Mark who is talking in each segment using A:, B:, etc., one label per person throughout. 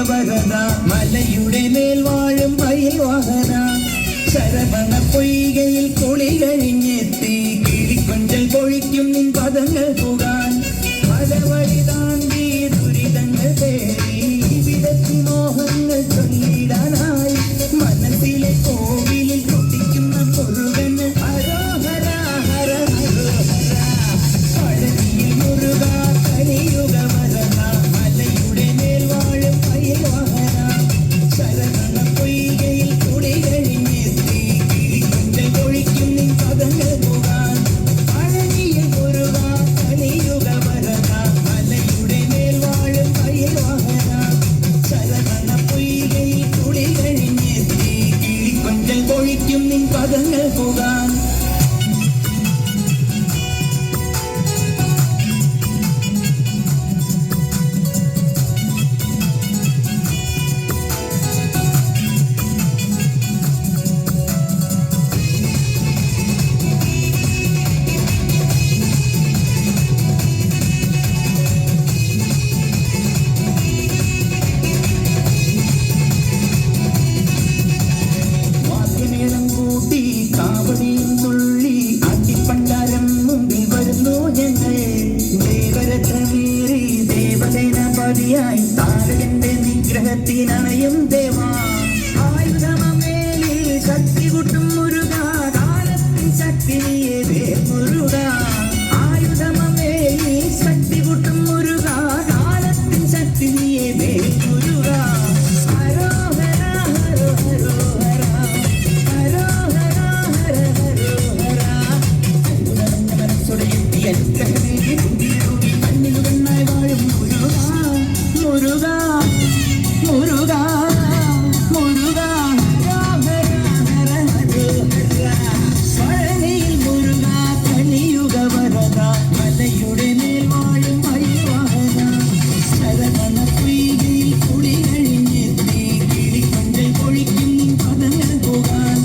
A: വരദ മലയുടെ മേൽ വാഴും മയിൽ വാഹന ശരവണ പൊയ്കയിൽ കുളി കഴിഞ്ഞെത്തി കിളിക്കൊഞ്ചൽ പൊഴിക്കും നിൻ പദങ്ങൾ പുകാൻ മലവഴി താണ്ടി ദുരിതങ്ങൾ തേടി വിടത്തി മോഹങ്ങൾ ചൊല്ലിടാനായി മനസ്സിലെ കോവിലിൽ കൊട്ടിക്കുന്ന മുരുകന് ഹരോഹര ഹര ഹരോഹര പഴനിയിൽ മുരുക കലിയുഗ വരദ മലയുടെ മേൽ വാഴും മയിൽ വാഹന ശരവണ പൊയ്കയിൽ കുളി കഴിഞ്ഞെത്തി കിളിക്കൊഞ്ചൽ പൊഴിക്കും നിൻ പദങ്ങൾ പുകാൻ പഴനിയിൽ മുരുക കലിയുഗ വരദ മലയുടെ മേൽ വാഴും മയിൽ വാഹന ശരവണ പൊയ്കയിൽ കുളി കഴിഞ്ഞെത്തി കിളിക്കൊഞ്ചൽ പൊഴിക്കും നിൻ പദങ്ങൾ പുകാൻ വാദ്യമേളം കൂട്ടി കാവടിയും തുള്ളി അട്ടിപ്പണ്ടാരം മുമ്പിൽ വരുന്നു ഞങ്ങൾ ദേവരഥമേറി ദേവസേനാപതിയായി താരകന്റെ നിഗ്രഹത്തിനണയും ദേവാ ആയുധമേലിൽ ശക്തി കൂട്ടും മുരുക കാലത്തിൻ ശക്തിയെ മുരുക ആയുധമേലിൽ ശക്തി കൂട്ടും മുരുക കാലത്തിൻ ശക്തിയെ മുരുക ഹരോഹര ഹരോ ഹരോഹര ഹരോഹര ഹര ഹരോഹര അത്ഭുതമെന്ന മനസ്സോടെയെത്തി അനുഗ്രഹമേകി പുതിയൊരുകി കണ്ണിലുകണ്ണായി വാഴും മുരുക മുരുക മുരുക മുരുക ഹരോഹര ഹര ഹരോഹര പഴനിയിൽ മുരുക കലിയുഗ വരദ മലയുടെ മേൽ വാഴും മയിൽ വാഹന ശരവണ പൊയ്കയിൽ കുളി കഴിഞ്ഞെത്തി കിളിക്കൊഞ്ചൽ പൊഴിക്കും നിൻ പദങ്ങൾ പോകാൻ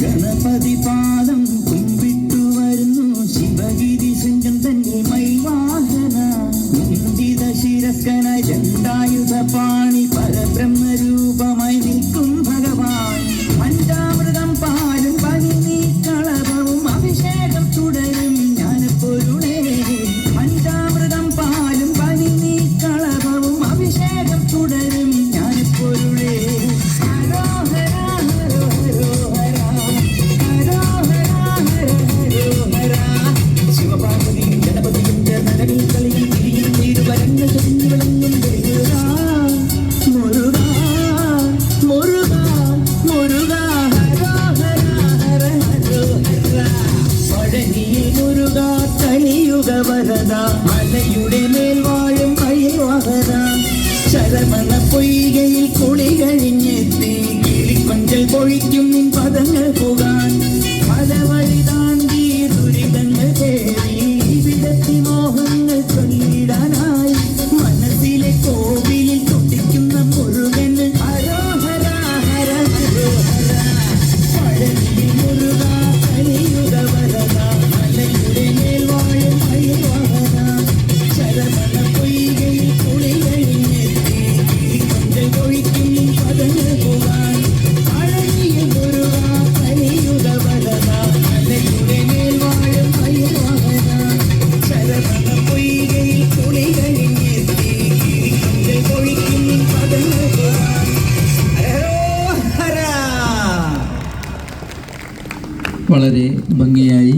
A: ഗണപതി പാദം കുമ്പിട്ടു വരുന്നു ശിവഗിരി ശൃംഗം തന്നെ മയിൽ വാഹന കുന്തിത ശിരസ്കനായി ദണ്ഡായുധ പാണി പരബ്രഹ്മരൂപമായി നിൽക്കും ഭഗവാൻ പഞ്ചാമൃതം പാലും പനി കളഭവും അഭിഷേകം തുടരും ജ്ഞാനപ്പൊരുളേ പഞ്ചാമൃതം പാലും പനി കളഭവും അഭിഷേകം തുടരും ജ്ഞാനപ്പൊരുളേ ഹരോഹര ഹരോ ഹരോഹര ഹരോഹര ഹര ഹരോഹര ശിവപാർവതിയും ഗണപതിയും ചേർന്നടവിൽ കളിയും തിരിയും ഇരുവരങ്ങൾ ചൊരിഞ്ഞു വിളങ്ങും മുരുക മുരുക മുരുക ഹരോഹര ഹര ഹരോഹര പഴനിയിൽ മുരുക കലിയുഗ വരദ മലയുടെ മേൽ വാഴും മയിൽ വാഹന ശരവണ പൊയ്കയിൽ കുളി കഴിഞ്ഞെത്തി കിളിക്കൊഞ്ചൽ പൊഴിക്കും നിൻ പദങ്ങൾ പുകാൻ മലവഴി താണ്ടി ദുരിതങ്ങൾ തേടി വിടത്തി മോഹങ്ങൾ ചൊല്ലിടാനായി മനസ്സിലെ കോവിലിൽ കൊട്ടിക്കുന്ന മുരുകന് ഹരോഹര ഹര ഹരോഹര പഴനിയിൽ മുരുക കലിയുഗ വരദ മലയുടെ മേൽ വാഴും മയിൽ വാഹന ശരവണ പൊയ്കയിൽ കുളി കഴിഞ്ഞെത്തി കിളിക്കൊഞ്ചൽ പൊഴിക്കും നിൻ പദങ്ങൾ പോകാൻ പഴനിയിൽ മുരുക കലിയുഗ വരദ മലയുടെ മേൽ വാഴും മയിൽ വാഹന ശരവണ പൊയ്കയിൽ കുളി കഴിഞ്ഞെത്തി കിളിക്കൊഞ്ചൽ പൊഴിക്കും നിൻ പദങ്ങൾ പോകാൻ ഹരോഹര.
B: വളരെ ഭംഗിയായി